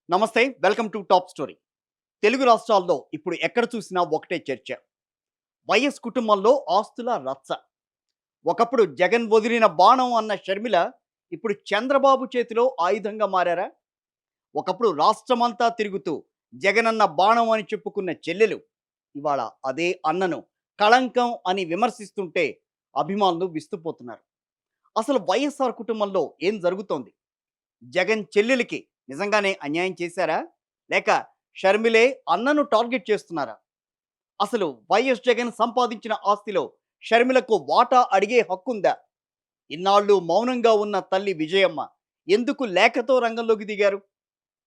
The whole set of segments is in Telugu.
నమస్తే. Welcome to top story. Telugu రాష్ట్రాల్లో ఇప్పుడు ఎక్కడ చూసినా ఒకటే చర్చ. వైఎస్ కుటుంబంలో ఆస్తుల రచ్చ. ఒకప్పుడు జగన్ వదిలిన బాణం అన్న షర్మిల ఇప్పుడు చంద్రబాబు చేతిలో ఆయుధంగా మారారా? ఒకప్పుడు రాష్ట్రమంతా తిరుగుతూ జగనన్న బాణం అని చెప్పుకున్న చెల్లెలు ఇవాళ అదే అన్నను కళంకం అని విమర్శిస్తుంటే అభిమానులు విస్తుపోతున్నారు. అసలు వైఎస్ఆర్ కుటుంబంలో ఏం జరుగుతోంది? జగన్ చెల్లెలికి నిజంగానే అన్యాయం చేశారా? లేక షర్మిలే అన్నను టార్గెట్ చేస్తున్నారా? అసలు వైఎస్ జగన్ సంపాదించిన ఆస్తిలో షర్మిలకు వాటా అడిగే హక్కుందా? ఇన్నాళ్ళు మౌనంగా ఉన్న తల్లి విజయమ్మ ఎందుకు లేఖతో రంగంలోకి దిగారు?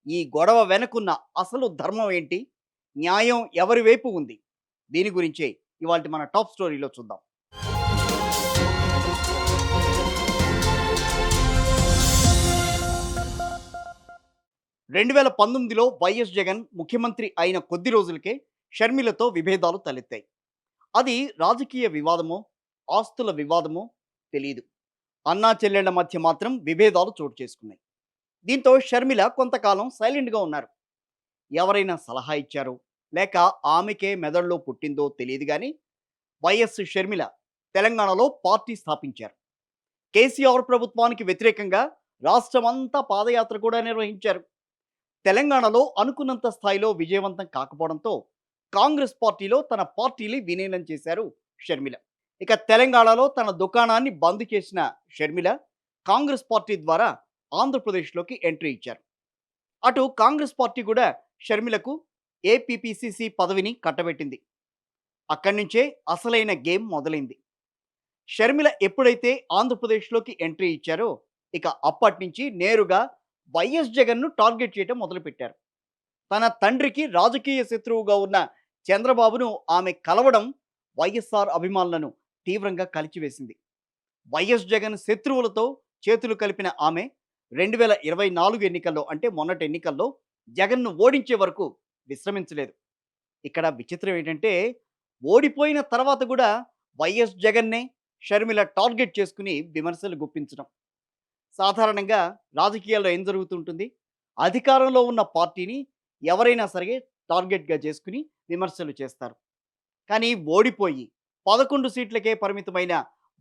ఈ గొడవ వెనకున్న అసలు ధర్మం ఏంటి? న్యాయం ఎవరి వైపు ఉంది? దీని గురించే ఇవాల్టి మన టాప్ స్టోరీలో చూద్దాం. 2019లో వైఎస్ జగన్ ముఖ్యమంత్రి అయిన కొద్ది రోజులకే షర్మిలతో విభేదాలు తలెత్తాయి. అది రాజకీయ వివాదమో, ఆస్తుల వివాదమో తెలీదు. అన్నా చెల్లెళ్ల మధ్య మాత్రం విభేదాలు చోటు చేసుకున్నాయి. దీంతో షర్మిల కొంతకాలం సైలెంట్గా ఉన్నారు. ఎవరైనా సలహా ఇచ్చారో, లేక ఆమెకే మెదడులో పుట్టిందో తెలియదు కానీ వైఎస్ షర్మిల తెలంగాణలో పార్టీ స్థాపించారు. కేసీఆర్ ప్రభుత్వానికి వ్యతిరేకంగా రాష్ట్రమంతా పాదయాత్ర కూడా నిర్వహించారు. తెలంగాణలో అనుకున్నంత స్థాయిలో విజయవంతం కాకపోవడంతో కాంగ్రెస్ పార్టీలో తన పార్టీని విలీనం చేశారు షర్మిల. ఇక తెలంగాణలో తన దుకాణాన్ని బంద్ చేసిన షర్మిల కాంగ్రెస్ పార్టీ ద్వారా ఆంధ్రప్రదేశ్లోకి ఎంట్రీ ఇచ్చారు. అటు కాంగ్రెస్ పార్టీ కూడా షర్మిలకు ఏపీపీసీసీ పదవిని కట్టబెట్టింది. అక్కడి నుంచే అసలైన గేమ్ మొదలైంది. షర్మిల ఎప్పుడైతే ఆంధ్రప్రదేశ్లోకి ఎంట్రీ ఇచ్చారో ఇక అప్పటి నుంచి నేరుగా వైఎస్ జగన్ను టార్గెట్ చేయడం మొదలుపెట్టారు. తన తండ్రికి రాజకీయ శత్రువుగా ఉన్న చంద్రబాబును ఆమె కలవడం వైఎస్ఆర్ అభిమానులను తీవ్రంగా కలిచివేసింది. వైఎస్ జగన్ శత్రువులతో చేతులు కలిపిన ఆమె 2024 ఎన్నికల్లో అంటే మొన్నటి ఎన్నికల్లో జగన్ను ఓడించే వరకు విశ్రమించలేదు. ఇక్కడ విచిత్రం ఏంటంటే ఓడిపోయిన తర్వాత కూడా వైఎస్ జగన్నే షర్మిల టార్గెట్ చేసుకుని విమర్శలు గుప్పించడం. సాధారణంగా రాజకీయాల్లో ఏం జరుగుతుంటుంది? అధికారంలో ఉన్న పార్టీని ఎవరైనా సరే టార్గెట్‌గా చేసుకొని విమర్శలు చేస్తారు. కానీ ఓడిపోయి 11 సీట్లకే పరిమితమైన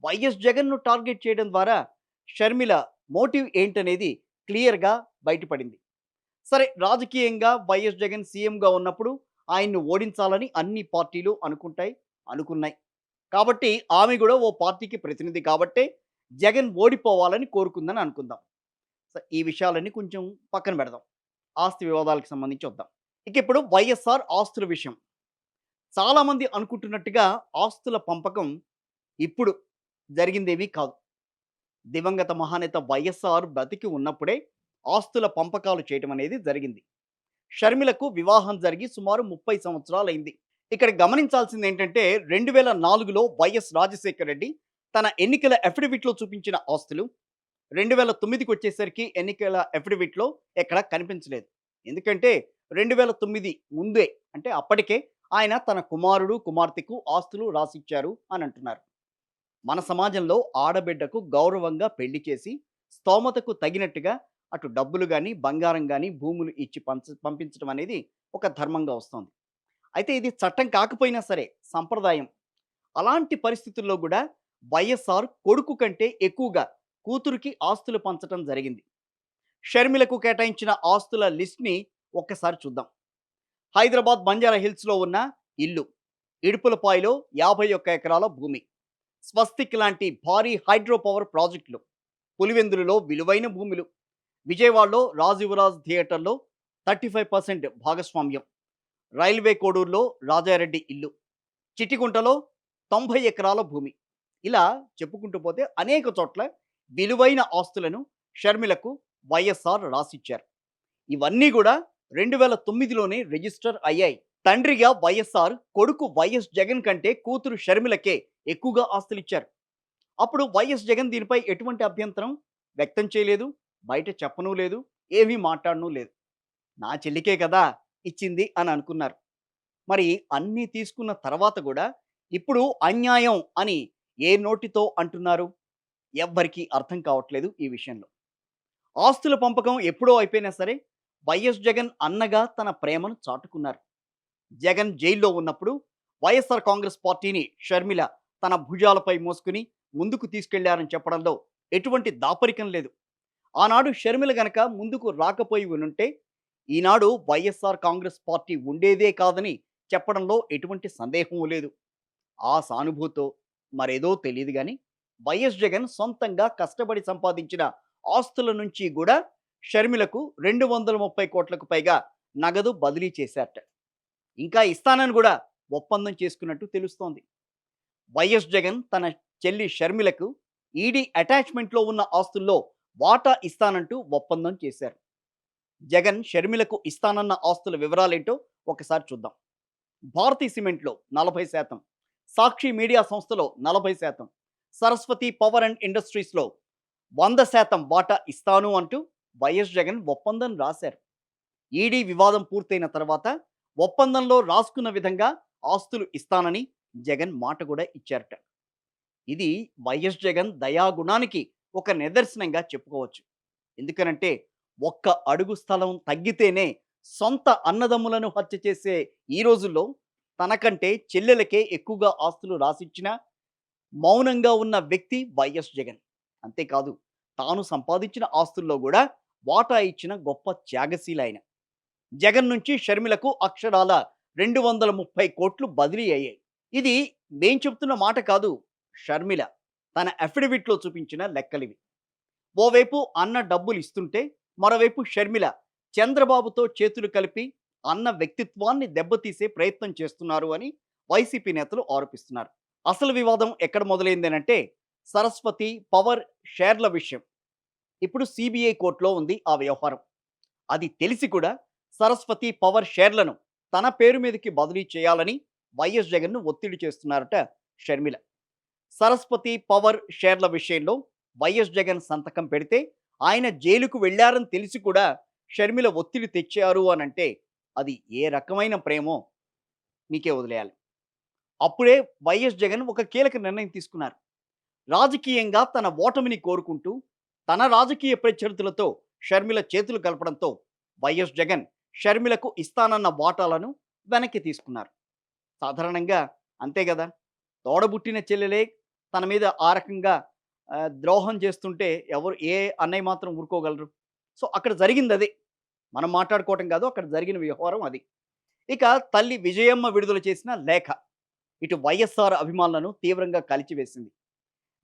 వైఎస్ జగన్‌ను టార్గెట్ చేయడం ద్వారా షర్మిల మోటివ్ ఏంటనేది క్లియర్‌గా బయటపడింది. సరే, రాజకీయంగా వైఎస్ జగన్ సీఎంగా ఉన్నప్పుడు ఆయన్ను ఓడించాలని అన్ని పార్టీలు అనుకున్నాయి. కాబట్టి ఆమె కూడా ఓ పార్టీకి ప్రతినిధి కాబట్టే జగన్ ఓడిపోవాలని కోరుకుందని అనుకుందాం. ఈ విషయాలన్నీ కొంచెం పక్కన పెడదాం. ఆస్తి వివాదాలకు సంబంధించి వద్దాం. ఇక ఇప్పుడు వైఎస్ఆర్ ఆస్తుల విషయం. చాలామంది అనుకుంటున్నట్టుగా ఆస్తుల పంపకం ఇప్పుడు జరిగిందేమీ కాదు. దివంగత మహానేత వైఎస్ఆర్ బ్రతికి ఉన్నప్పుడే ఆస్తుల పంపకాలు చేయటం అనేది జరిగింది. షర్మిలకు వివాహం జరిగి సుమారు 30 సంవత్సరాలైంది. ఇక్కడ గమనించాల్సింది ఏంటంటే 2004లో వైఎస్ రాజశేఖర రెడ్డి తన ఎన్నికల అఫిడవిట్లో చూపించిన ఆస్తులు 2009కి వచ్చేసరికి ఎన్నికల అఫిడవిట్లో ఎక్కడ కనిపించలేదు. ఎందుకంటే 2009 ముందే అంటే అప్పటికే ఆయన తన కుమారుడు కుమార్తెకు ఆస్తులు రాసిచ్చారు అని అంటున్నారు. మన సమాజంలో ఆడబిడ్డకు గౌరవంగా పెళ్లి చేసి స్తోమతకు తగినట్టుగా అటు డబ్బులు కానీ బంగారం కానీ భూములు ఇచ్చి పంపించడం అనేది ఒక ధర్మంగా వస్తుంది. అయితే ఇది చట్టం కాకపోయినా సరే సంప్రదాయం. అలాంటి పరిస్థితుల్లో కూడా వైఎస్ఆర్ కొడుకు కంటే ఎక్కువగా కూతురికి ఆస్తులు పంచడం జరిగింది. షర్మిలకు కేటాయించిన ఆస్తుల లిస్ట్ని ఒక్కసారి చూద్దాం. హైదరాబాద్ బంజారా హిల్స్లో ఉన్న ఇల్లు, ఇడుపులపాయలో 51 ఎకరాల భూమి, స్వస్తిక్ లాంటి భారీ హైడ్రో పవర్ ప్రాజెక్టులు, పులివెందులలో విలువైన భూములు, విజయవాడలో రాజ్ యువరాజ్ థియేటర్లో 35% భాగస్వామ్యం, రైల్వే కోడూరులో రాజారెడ్డి ఇల్లు, చిటిగుంటలో 90 ఎకరాల భూమి. ఇలా చెప్పుకుంటూ పోతే అనేక చోట్ల విలువైన ఆస్తులను షర్మిలకు వైఎస్ఆర్ రాసిచ్చారు. ఇవన్నీ కూడా 2009లోనే రిజిస్టర్ అయ్యాయి. తండ్రిగా వైఎస్ఆర్ కొడుకు వైఎస్ జగన్ కంటే కూతురు షర్మిలకే ఎక్కువగా ఆస్తులిచ్చారు. అప్పుడు వైఎస్ జగన్ దీనిపై ఎటువంటి అభ్యంతరం వ్యక్తం చేయలేదు, బయట చెప్పనూ లేదు, ఏమీ మాట్లాడనూ లేదు. నా చెల్లికే కదా ఇచ్చింది అని అనుకున్నారు. మరి అన్నీ తీసుకున్న తర్వాత కూడా ఇప్పుడు అన్యాయం అని ఏ నోటితో అంటున్నారు? ఎవ్వరికీ అర్థం కావట్లేదు ఈ విషయంలో. ఆస్తుల పంపకం ఎప్పుడో అయిపోయినా సరే వైఎస్ జగన్ అన్నగా తన ప్రేమను చాటుకున్నారు. జగన్ జైల్లో ఉన్నప్పుడు వైఎస్ఆర్ కాంగ్రెస్ పార్టీని షర్మిల తన భుజాలపై మోసుకుని ముందుకు తీసుకెళ్లారని చెప్పడంలో ఎటువంటి దాపరికం లేదు. ఆనాడు షర్మిల గనక ముందుకు రాకపోయి ఉనుంటే ఈనాడు వైఎస్ఆర్ కాంగ్రెస్ పార్టీ ఉండేదే కాదని చెప్పడంలో ఎటువంటి సందేహం లేదు. ఆ సానుభూతో మరేదో తెలియదు గాని వైఎస్ జగన్ సొంతంగా కష్టపడి సంపాదించిన ఆస్తుల నుంచి కూడా షర్మిలకు 230 కోట్లకు పైగా నగదు బదిలీ చేశారట. ఇంకా ఇస్తానని కూడా ఒప్పందం చేసుకున్నట్టు తెలుస్తోంది. వైఎస్ జగన్ తన చెల్లి షర్మిలకు ఈడీ అటాచ్మెంట్లో ఉన్న ఆస్తుల్లో వాటా ఇస్తానంటూ ఒప్పందం చేశారు. జగన్ షర్మిలకు ఇస్తానన్న ఆస్తుల వివరాలేంటో ఒకసారి చూద్దాం. భారతీ సిమెంట్‌లో 40%, సాక్షి మీడియా సంస్థలో 40%, సరస్వతి పవర్ అండ్ ఇండస్ట్రీస్‌లో 100% వాటా ఇస్తాను అంటూ వైఎస్ జగన్ ఒప్పందం రాశారు. ఈడీ వివాదం పూర్తయిన తర్వాత ఒప్పందంలో రాసుకున్న విధంగా ఆస్తులు ఇస్తానని జగన్ మాట కూడా ఇచ్చారట. ఇది వైఎస్ జగన్ దయాగుణానికి ఒక నిదర్శనంగా చెప్పుకోవచ్చు. ఎందుకనంటే ఒక్క అడుగు స్థలం తగ్గితేనే సొంత అన్నదమ్ములను హత్య చేసే ఈ రోజుల్లో తనకంటే చెల్లెలకే ఎక్కువగా ఆస్తులు రాసిచ్చిన మౌనంగా ఉన్న వ్యక్తి వైఎస్ జగన్. అంతేకాదు తాను సంపాదించిన ఆస్తుల్లో కూడా వాటా ఇచ్చిన గొప్ప త్యాగశీల ఆయన. జగన్ నుంచి షర్మిలకు అక్షరాల 230 కోట్లు బదిలీ అయ్యాయి. ఇది మేం చెప్తున్న మాట కాదు, షర్మిల తన అఫిడవిట్లో చూపించిన లెక్కలివి. ఓవైపు అన్న డబ్బులు ఇస్తుంటే మరోవైపు షర్మిల చంద్రబాబుతో చేతులు కలిపి అన్న వ్యక్తిత్వాన్ని దెబ్బతీసే ప్రయత్నం చేస్తున్నారు అని వైసీపీ నేతలు ఆరోపిస్తున్నారు. అసలు వివాదం ఎక్కడ మొదలైందనంటే సరస్వతి పవర్ షేర్ల విషయం. ఇప్పుడు సిబిఐ కోర్టులో ఉంది ఆ వ్యవహారం. అది తెలిసి కూడా సరస్వతి పవర్ షేర్లను తన పేరు మీదకి బదిలీ చేయాలని వైఎస్ జగన్ను ఒత్తిడి చేస్తున్నారట షర్మిల. సరస్వతి పవర్ షేర్ల విషయంలో వైఎస్ జగన్ సంతకం పెడితే ఆయన జైలుకు వెళ్లారని తెలిసి కూడా షర్మిల ఒత్తిడి తెచ్చారు అనంటే అది ఏ రకమైన ప్రేమో మీకే వదిలేయాలి. అప్పుడే వైఎస్ జగన్ ఒక కీలక నిర్ణయం తీసుకున్నారు. రాజకీయంగా తన ఓటమిని కోరుకుంటూ తన రాజకీయ ప్రత్యర్థులతో షర్మిల చేతులు కలపడంతో వైఎస్ జగన్ షర్మిలకు ఇస్తానన్న వాటాలను వెనక్కి తీసుకున్నారు. సాధారణంగా అంతే కదా, తోడబుట్టిన చెల్లెలే తన మీద ఆ రకంగా ద్రోహం చేస్తుంటే ఎవరు ఏ అన్నయ్య మాత్రం ఊరుకోగలరు. సో అక్కడ జరిగింది అదే. మనం మాట్లాడుకోవటం కాదు, అక్కడ జరిగిన వ్యవహారం అది. ఇక తల్లి విజయమ్మ విడుదల చేసిన లేఖ ఇటు వైఎస్ఆర్ అభిమానులను తీవ్రంగా కలిచివేసింది.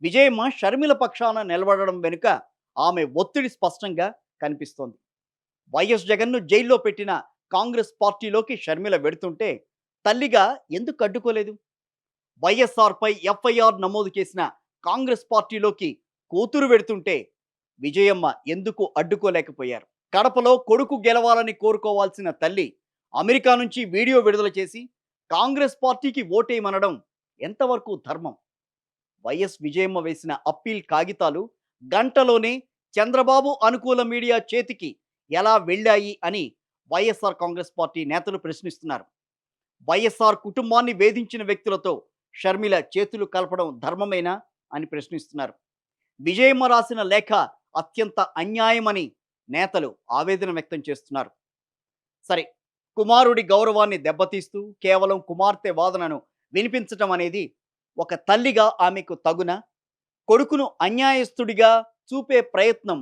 విజయమ్మ షర్మిల పక్షాన నిలబడడం వెనుక ఆమె ఒత్తిడి స్పష్టంగా కనిపిస్తోంది. వైఎస్ జగన్ను జైల్లో పెట్టిన కాంగ్రెస్ పార్టీలోకి షర్మిల వెడుతుంటే తల్లిగా ఎందుకు అడ్డుకోలేదు? వైఎస్ఆర్పై ఎఫ్ఐఆర్ నమోదు చేసిన కాంగ్రెస్ పార్టీలోకి కూతురు వెడుతుంటే విజయమ్మ ఎందుకు అడ్డుకోలేకపోయారు? కడపలో కొడుకు గెలవాలని కోరుకోవాల్సిన తల్లి అమెరికా నుంచి వీడియో విడుదల చేసి కాంగ్రెస్ పార్టీకి ఓటేయమనడం ఎంతవరకు ధర్మం? వైఎస్ విజయమ్మ వేసిన అప్పీల్ కాగితాలు గంటలోనే చంద్రబాబు అనుకూల మీడియా చేతికి ఎలా వెళ్ళాయి అని వైఎస్ఆర్ కాంగ్రెస్ పార్టీ నేతలు ప్రశ్నిస్తున్నారు. వైఎస్ఆర్ కుటుంబాన్ని వేధించిన వ్యక్తులతో షర్మిల చేతులు కలపడం ధర్మమేనా అని ప్రశ్నిస్తున్నారు. విజయమ్మ రాసిన లేఖ అత్యంత అన్యాయమని నేతలు ఆవేదన వ్యక్తం చేస్తున్నారు. సరే, కుమారుడి గౌరవాన్ని దెబ్బతీస్తూ కేవలం కుమార్తె వాదనను వినిపించటం అనేది ఒక తల్లిగా ఆమెకు తగునా? కొడుకును అన్యాయస్తుడిగా చూపే ప్రయత్నం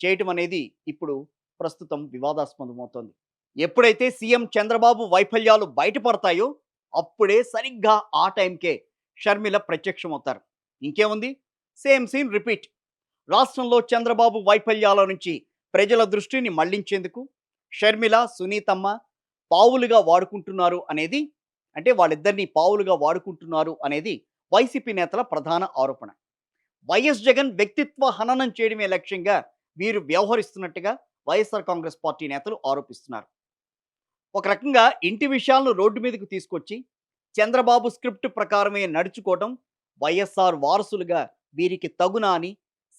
చేయటం అనేది ఇప్పుడు ప్రస్తుతం వివాదాస్పదమవుతోంది. ఎప్పుడైతే సీఎం చంద్రబాబు వైఫల్యాలు బయటపడతాయో అప్పుడే సరిగ్గా ఆ టైంకే షర్మిల ప్రత్యక్షమవుతారు. ఇంకేముంది, సేమ్ సీన్ రిపీట్. రాష్ట్రంలో చంద్రబాబు వైఫల్యాల నుంచి ప్రజల దృష్టిని మళ్లించేందుకు షర్మిల సునీతమ్మ పావులుగా వాడుకుంటున్నారు అనేది, అంటే వాళ్ళిద్దరినీ పావులుగా వాడుకుంటున్నారు అనేది వైసీపీ నేతల ప్రధాన ఆరోపణ. వైఎస్ జగన్ వ్యక్తిత్వ హననం చేయడమే లక్ష్యంగా వీరు వ్యవహరిస్తున్నట్టుగా వైఎస్ఆర్ కాంగ్రెస్ పార్టీ నేతలు ఆరోపిస్తున్నారు. ఒక రకంగా ఇంటి విషయాలను రోడ్డు మీదకు తీసుకొచ్చి చంద్రబాబు స్క్రిప్ట్ ప్రకారమే నడుచుకోవడం వైఎస్ఆర్ వారసులుగా వీరికి తగునా అని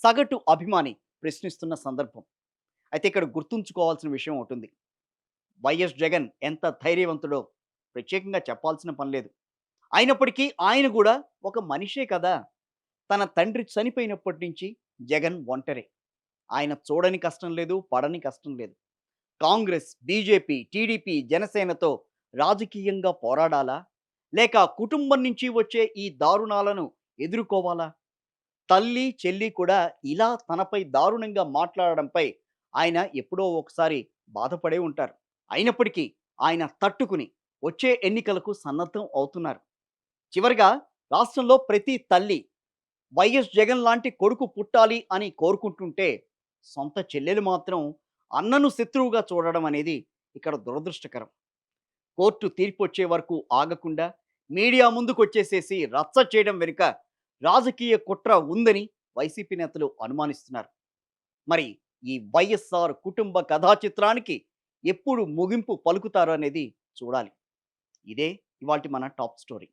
సగటు అభిమాని ప్రశ్నిస్తున్న సందర్భం. అయితే ఇక్కడ గుర్తుంచుకోవాల్సిన విషయం ఉంటుంది. వైఎస్ జగన్ ఎంత ధైర్యవంతుడో ప్రత్యేకంగా చెప్పాల్సిన పని లేదు. అయినప్పటికీ ఆయన కూడా ఒక మనిషే కదా. తన తండ్రి చనిపోయినప్పటి నుంచి జగన్ ఒంటరే. ఆయన చూడని కష్టం లేదు, పడని కష్టం లేదు. కాంగ్రెస్, బీజేపీ, టీడీపీ, జనసేనతో రాజకీయంగా పోరాడాలా? లేక కుటుంబం నుంచి వచ్చే ఈ దారుణాలను ఎదుర్కోవాలా? తల్లి, చెల్లి కూడా ఇలా తనపై దారుణంగా మాట్లాడడంపై ఆయన ఎప్పుడో ఒకసారి బాధపడే ఉంటారు. అయినప్పటికీ ఆయన తట్టుకుని వచ్చే ఎన్నికలకు సన్నద్ధం అవుతున్నారు. చివరగా రాష్ట్రంలో ప్రతి తల్లి వైఎస్ జగన్ లాంటి కొడుకు పుట్టాలి అని కోరుకుంటుంటే, సొంత చెల్లెలు మాత్రం అన్నను శత్రువుగా చూడడం అనేది ఇక్కడ దురదృష్టకరం. కోర్టు తీర్పొచ్చే వరకు ఆగకుండా మీడియా ముందుకొచ్చేసేసి రచ్చ చేయడం వెనుక రాజకీయ కుట్ర ఉందని వైసీపీ నేతలు అనుమానిస్తున్నారు. మరి ఈ వైఎస్ఆర్ కుటుంబ కథా చిత్రానికి ఎప్పుడు ముగింపు పలుకుతారు అనేది చూడాలి. ఇదే ఇవాల్టి మన టాప్ స్టోరీ.